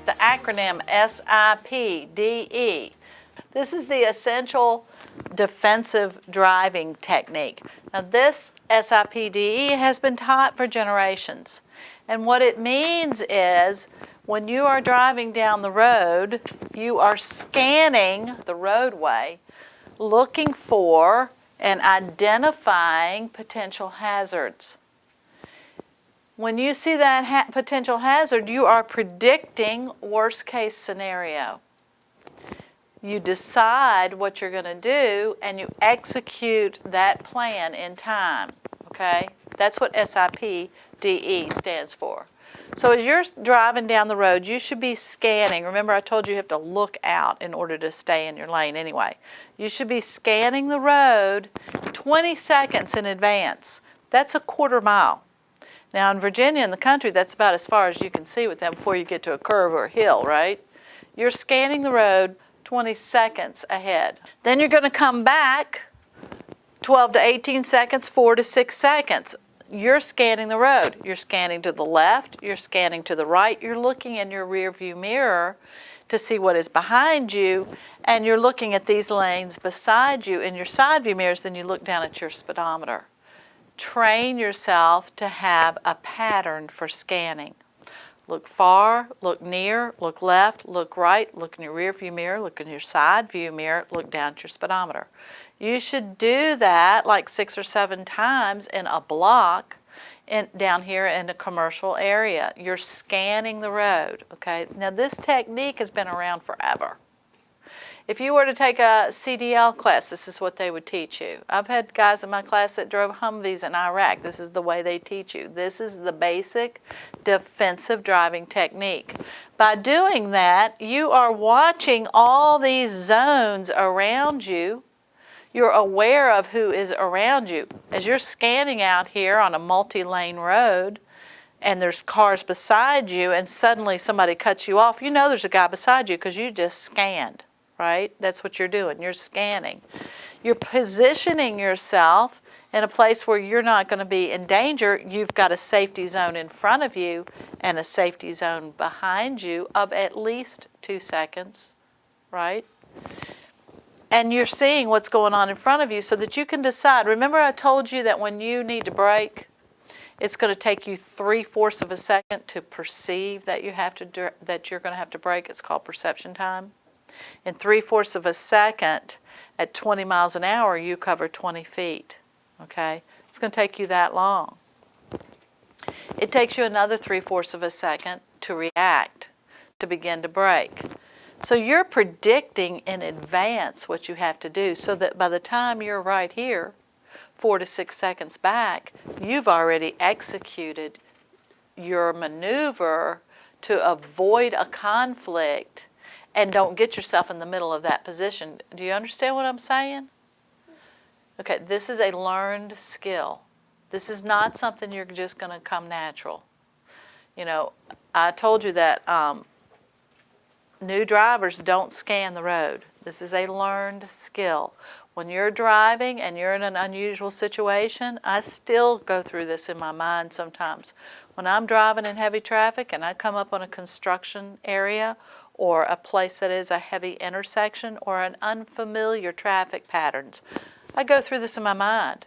the acronym SIPDE. This is the essential defensive driving technique. Now this SIPDE has been taught for generations. And what it means is when you are driving down the road, you are scanning the roadway, looking for and identifying potential hazards. When you see that potential hazard, you are predicting worst case scenario. You decide what you're going to do and you execute that plan in time, okay? That's what SIPDE stands for. So as you're driving down the road, you should be scanning. Remember, I told you have to look out in order to stay in your lane anyway. You should be scanning the road 20 seconds in advance. That's a quarter mile. Now in Virginia, in the country, that's about as far as you can see with them before you get to a curve or a hill, right? You're scanning the road 20 seconds ahead. Then you're going to come back 12 to 18 seconds, 4 to 6 seconds. You're scanning the road. You're scanning to the left, you're scanning to the right, you're looking in your rear view mirror to see what is behind you, and you're looking at these lanes beside you in your side view mirrors, then you look down at your speedometer. Train yourself to have a pattern for scanning. Look far, look near, look left, look right, look in your rear view mirror, look in your side view mirror, look down at your speedometer. You should do that like 6 or 7 times in a block down here in a commercial area. You're scanning the road, okay? Now this technique has been around forever. If you were to take a CDL class, this is what they would teach you. I've had guys in my class that drove Humvees in Iraq. This is the way they teach you. This is the basic defensive driving technique. By doing that, you are watching all these zones around you. You're aware of who is around you. As you're scanning out here on a multi-lane road, and there's cars beside you, and suddenly somebody cuts you off, you know there's a guy beside you because you just scanned. Right? That's what you're doing. You're scanning. You're positioning yourself in a place where you're not going to be in danger. You've got a safety zone in front of you and a safety zone behind you of at least 2 seconds, right? And you're seeing what's going on in front of you so that you can decide. Remember I told you that when you need to brake, it's going to take you 3/4 of a second to perceive that you're going to have to brake. It's called perception time. In 3/4 of a second, at 20 miles an hour, you cover 20 feet, okay? It's going to take you that long. It takes you another 3/4 of a second to react, to begin to brake. So you're predicting in advance what you have to do so that by the time you're right here, 4 to 6 seconds back, you've already executed your maneuver to avoid a conflict and don't get yourself in the middle of that position. Do you understand what I'm saying? Okay, this is a learned skill. This is not something you're just going to come natural. You know, I told you that new drivers don't scan the road. This is a learned skill. When you're driving and you're in an unusual situation, I still go through this in my mind sometimes. When I'm driving in heavy traffic and I come up on a construction area or a place that is a heavy intersection or an unfamiliar traffic patterns, I go through this in my mind.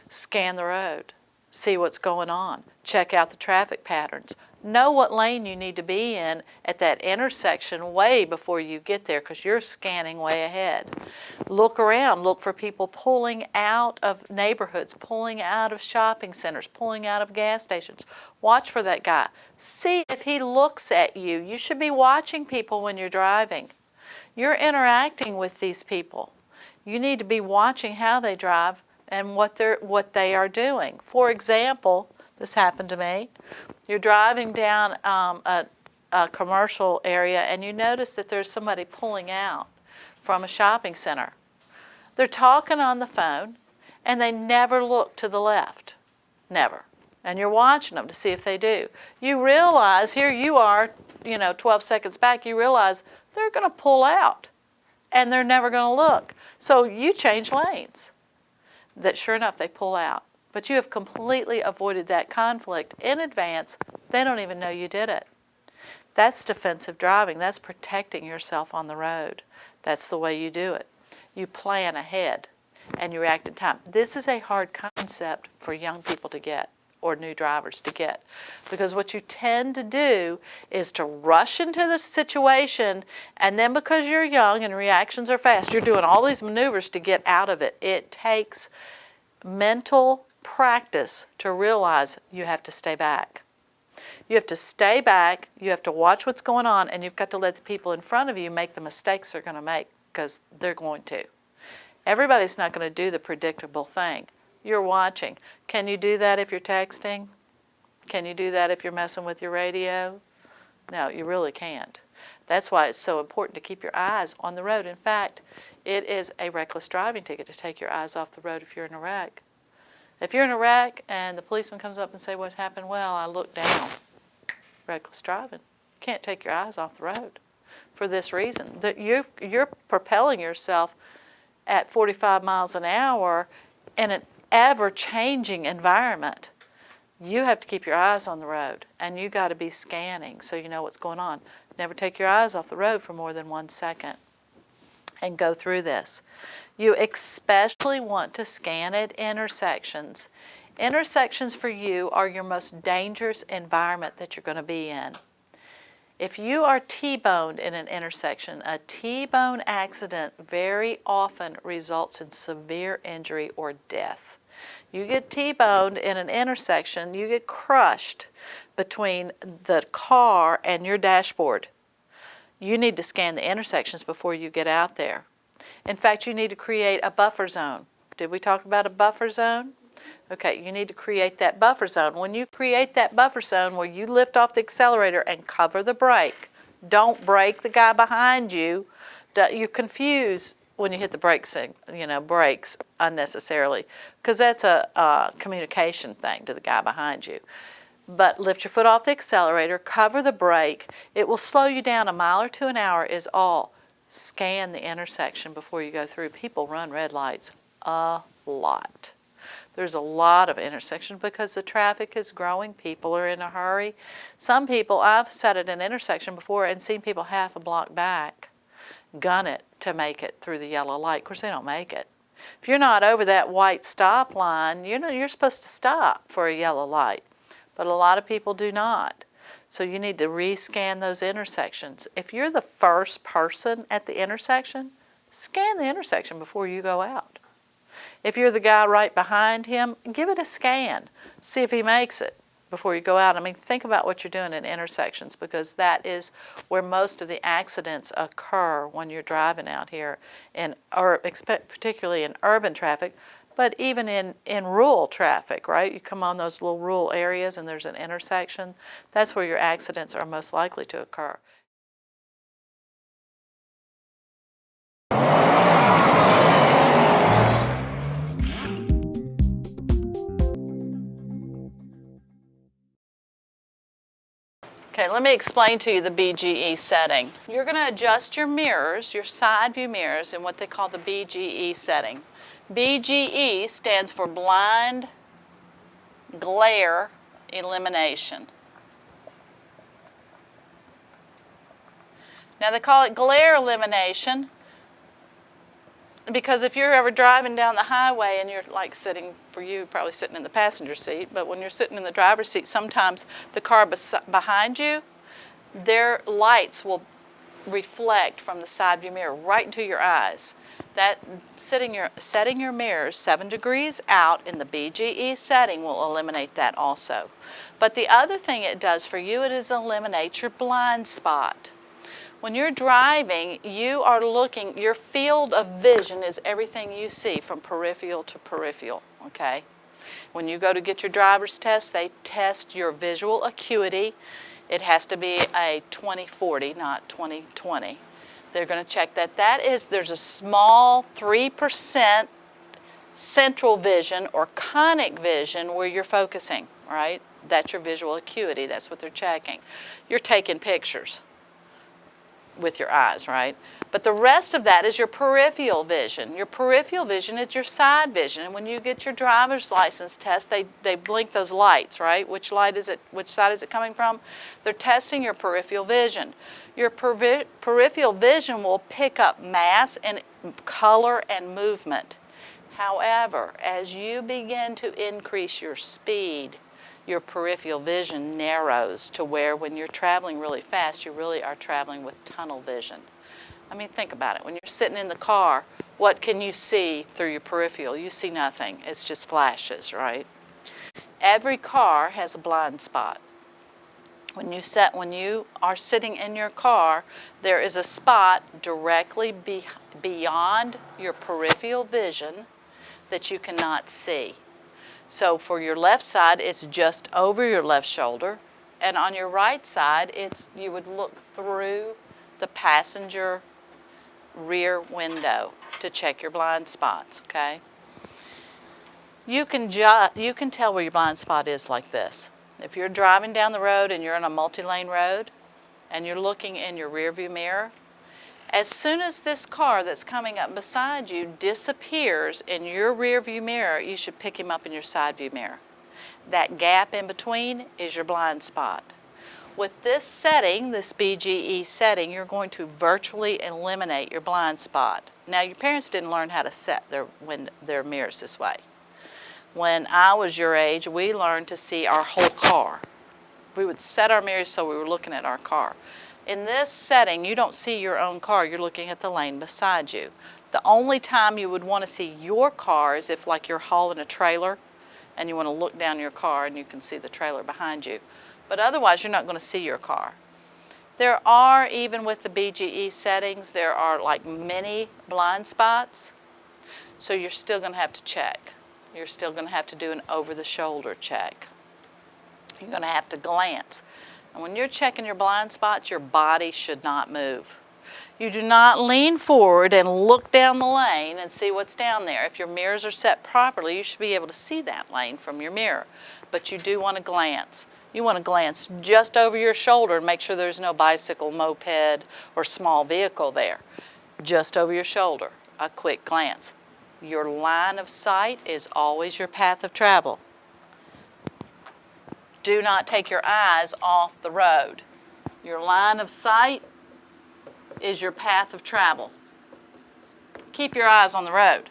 Scan the road, see what's going on, check out the traffic patterns. Know what lane you need to be in at that intersection way before you get there because you're scanning way ahead. Look around, look for people pulling out of neighborhoods, pulling out of shopping centers, pulling out of gas stations. Watch for that guy. See if he looks at you. You should be watching people when you're driving. You're interacting with these people. You need to be watching how they drive and what they are doing. For example, this happened to me. You're driving down a commercial area and you notice that there's somebody pulling out from a shopping center. They're talking on the phone and they never look to the left. Never. And you're watching them to see if they do. You realize, here you are, 12 seconds back, you realize they're going to pull out and they're never going to look. So you change lanes. That sure enough, they pull out. But you have completely avoided that conflict in advance. They don't even know you did it. That's defensive driving. That's protecting yourself on the road. That's the way you do it. You plan ahead and you react in time. This is a hard concept for young people to get, or new drivers to get, because what you tend to do is to rush into the situation, and then because you're young and reactions are fast, you're doing all these maneuvers to get out of it. It takes mental practice to realize you have to stay back. You have to stay back, you have to watch what's going on, and you've got to let the people in front of you make the mistakes they're going to make, because they're going to. Everybody's not going to do the predictable thing. You're watching. Can you do that if you're texting? Can you do that if you're messing with your radio? No, you really can't. That's why it's so important to keep your eyes on the road. In fact, it is a reckless driving ticket to take your eyes off the road if you're in a wreck. If you're in a wreck and the policeman comes up and says, "What happened?" "Well, I looked down." Reckless driving. You can't take your eyes off the road for this reason. That you're propelling yourself at 45 miles an hour in an ever-changing environment. You have to keep your eyes on the road, and you got to be scanning so you know what's going on. Never take your eyes off the road for more than 1 second and go through this. You especially want to scan at intersections. Intersections for you are your most dangerous environment that you're going to be in. If you are T-boned in an intersection, a T-bone accident very often results in severe injury or death. You get T-boned in an intersection, you get crushed between the car and your dashboard. You need to scan the intersections before you get out there. In fact, you need to create a buffer zone. Did we talk about a buffer zone? Okay, you need to create that buffer zone. When you create that buffer zone where you lift off the accelerator and cover the brake, don't brake the guy behind you. You confuse when you hit the brakes unnecessarily, because that's a communication thing to the guy behind you. But lift your foot off the accelerator, cover the brake. It will slow you down 1 mile or 2 an hour is all. Scan the intersection before you go through. People run red lights a lot. There's a lot of intersections because the traffic is growing. People are in a hurry. Some people, I've sat at an intersection before and seen people half a block back gun it to make it through the yellow light. Of course, they don't make it. If you're not over that white stop line, you're supposed to stop for a yellow light. But a lot of people do not. So you need to rescan those intersections. If you're the first person at the intersection, scan the intersection before you go out. If you're the guy right behind him, give it a scan. See if he makes it before you go out. I mean, think about what you're doing in intersections, because that is where most of the accidents occur when you're driving out here, particularly in urban traffic, but even in rural traffic, right? You come on those little rural areas and there's an intersection. That's where your accidents are most likely to occur. Okay, let me explain to you the BGE setting. You're going to adjust your mirrors, your side view mirrors, in what they call the BGE setting. BGE stands for blind glare elimination. Now they call it glare elimination because if you're ever driving down the highway and you're like probably sitting in the passenger seat, but when you're sitting in the driver's seat, sometimes the car behind you, their lights will reflect from the side view mirror right into your eyes. That setting your mirrors 7 degrees out in the BGE setting will eliminate that also. But the other thing it does for you, it is eliminate your blind spot. When you're driving, you are looking, your field of vision is everything you see from peripheral to peripheral, okay? When you go to get your driver's test, they test your visual acuity. It has to be a 20/40, not 20/20. They're going to check that. There's a small 3% central vision or conic vision where you're focusing, right? That's your visual acuity. That's what they're checking. You're taking pictures. with your eyes, right? But the rest of that is your peripheral vision. Your peripheral vision is your side vision. And when you get your driver's license test, they blink those lights, right? Which light is it? Which side is it coming from? They're testing your peripheral vision. Your peripheral vision will pick up mass and color and movement. However, as you begin to increase your speed, your peripheral vision narrows to where when you're traveling really fast, you really are traveling with tunnel vision. I mean, think about it. When you're sitting in the car, what can you see through your peripheral? You see nothing. It's just flashes, right? Every car has a blind spot. When you are sitting in your car, there is a spot directly beyond your peripheral vision that you cannot see. So for your left side, it's just over your left shoulder, and on your right side, you would look through the passenger rear window to check your blind spots, okay? You can tell where your blind spot is like this. If you're driving down the road and you're on a multi-lane road and you're looking in your rear view mirror, as soon as this car that's coming up beside you disappears in your rear view mirror, you should pick him up in your side view mirror. That gap in between is your blind spot. With this setting, this BGE setting, you're going to virtually eliminate your blind spot. Now, your parents didn't learn how to set their mirrors this way. When I was your age, we learned to see our whole car. We would set our mirrors so we were looking at our car. In this setting, you don't see your own car, you're looking at the lane beside you. The only time you would want to see your car is if like you're hauling a trailer and you want to look down your car and you can see the trailer behind you. But otherwise, you're not going to see your car. There are, even with the BGE settings, there are like mini blind spots. So you're still going to have to check. You're still going to have to do an over-the-shoulder check. You're going to have to glance. And when you're checking your blind spots, your body should not move. You do not lean forward and look down the lane and see what's down there. If your mirrors are set properly, you should be able to see that lane from your mirror. But you do want to glance. You want to glance just over your shoulder and make sure there's no bicycle, moped, or small vehicle there. Just over your shoulder, a quick glance. Your line of sight is always your path of travel. Do not take your eyes off the road. Your line of sight is your path of travel. Keep your eyes on the road.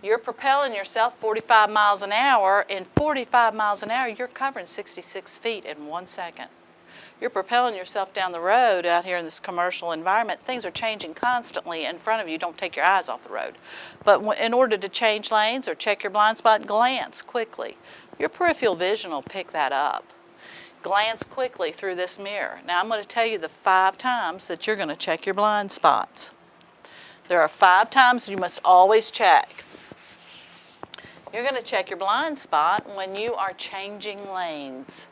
You're propelling yourself 45 miles an hour. In 45 miles an hour, you're covering 66 feet in 1 second. You're propelling yourself down the road out here in this commercial environment. Things are changing constantly in front of you. Don't take your eyes off the road. But in order to change lanes or check your blind spot, glance quickly. Your peripheral vision will pick that up. Glance quickly through this mirror. Now I'm going to tell you the 5 times that you're going to check your blind spots. There are 5 times you must always check. You're going to check your blind spot when you are changing lanes.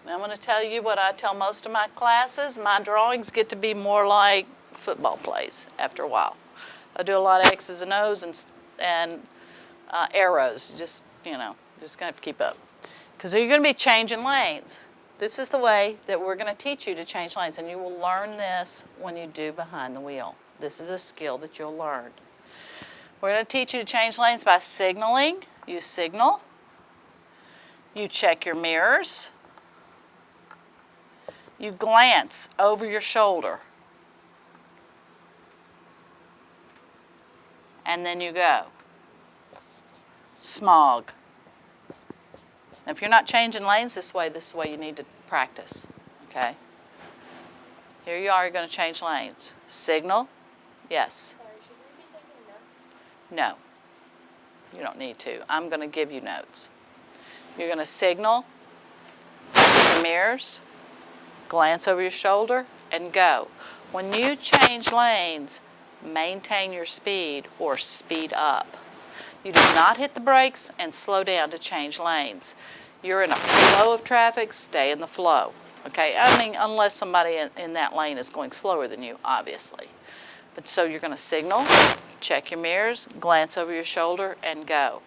Now I'm going to tell you what I tell most of my classes. My drawings get to be more like football plays after a while. I do a lot of X's and O's and arrows. Just going to have to keep up. Because you're going to be changing lanes. This is the way that we're going to teach you to change lanes, and you will learn this when you do behind the wheel. This is a skill that you'll learn. We're going to teach you to change lanes by signaling. You signal. You check your mirrors. You glance over your shoulder. And then you go. Smog. Now, if you're not changing lanes this is the way you need to practice, okay? Here you are, you're going to change lanes. Signal. Yes. Sorry, should we be taking notes? No. You don't need to. I'm going to give you notes. You're going to signal, your mirrors, glance over your shoulder, and go. When you change lanes, maintain your speed or speed up. You do not hit the brakes and slow down to change lanes. You're in a flow of traffic, stay in the flow. Okay, I mean, unless somebody in that lane is going slower than you, obviously. But so you're going to signal, check your mirrors, glance over your shoulder, and go.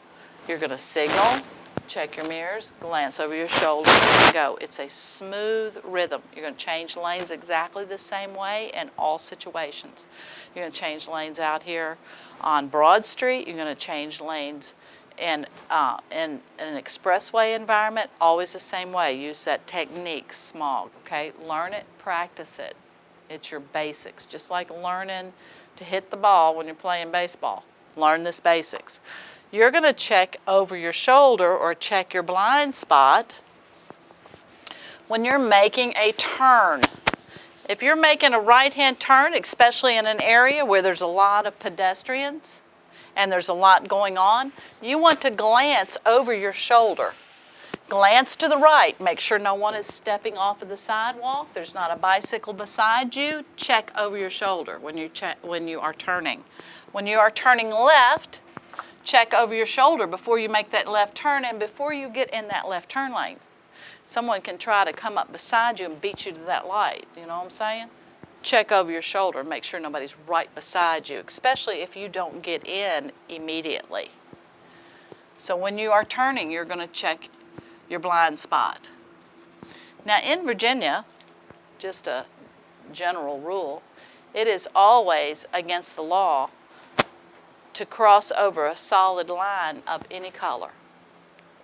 You're going to signal, check your mirrors, glance over your shoulder, and go. It's a smooth rhythm. You're going to change lanes exactly the same way in all situations. You're going to change lanes out here on Broad Street. You're going to change lanes in an expressway environment, always the same way. Use that technique, SMOG, okay? Learn it, practice it. It's your basics, just like learning to hit the ball when you're playing baseball. Learn this basics. You're going to check over your shoulder or check your blind spot when you're making a turn. If you're making a right-hand turn, especially in an area where there's a lot of pedestrians and there's a lot going on, you want to glance over your shoulder. Glance to the right. Make sure no one is stepping off of the sidewalk. There's not a bicycle beside you. Check over your shoulder when you are turning. When you are turning left, check over your shoulder before you make that left turn and before you get in that left turn lane. Someone can try to come up beside you and beat you to that light. You know what I'm saying? Check over your shoulder and make sure nobody's right beside you, especially if you don't get in immediately. So when you are turning, you're going to check your blind spot. Now in Virginia, just a general rule, it is always against the law to cross over a solid line of any color,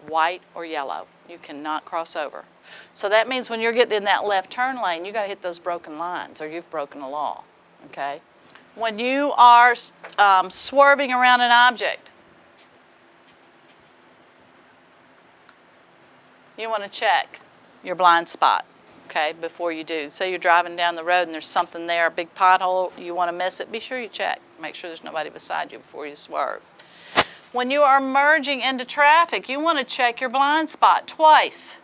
white or yellow. You cannot cross over. So that means when you're getting in that left turn lane, you got to hit those broken lines or you've broken the law, okay? When you are swerving around an object, you want to check your blind spot, okay, before you do. Say you're driving down the road and there's something there, a big pothole, you want to miss it, be sure you check. Make sure there's nobody beside you before you swerve. When you are merging into traffic, you want to check your blind spot twice.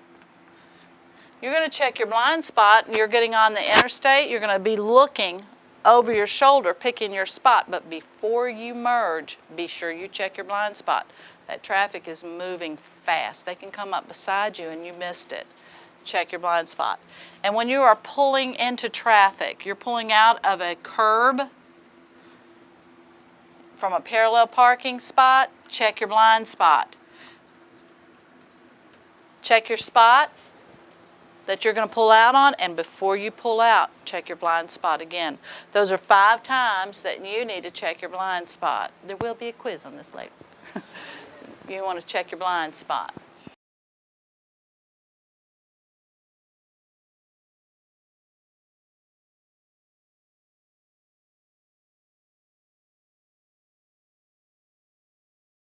You're going to check your blind spot and you're getting on the interstate, you're going to be looking over your shoulder, picking your spot, but before you merge, be sure you check your blind spot. That traffic is moving fast. They can come up beside you and you missed it. Check your blind spot. And when you are pulling into traffic, you're pulling out of a curb from a parallel parking spot, check your blind spot. Check your spot that you're going to pull out on, and before you pull out, check your blind spot again. Those are 5 times that you need to check your blind spot. There will be a quiz on this later. You want to check your blind spot.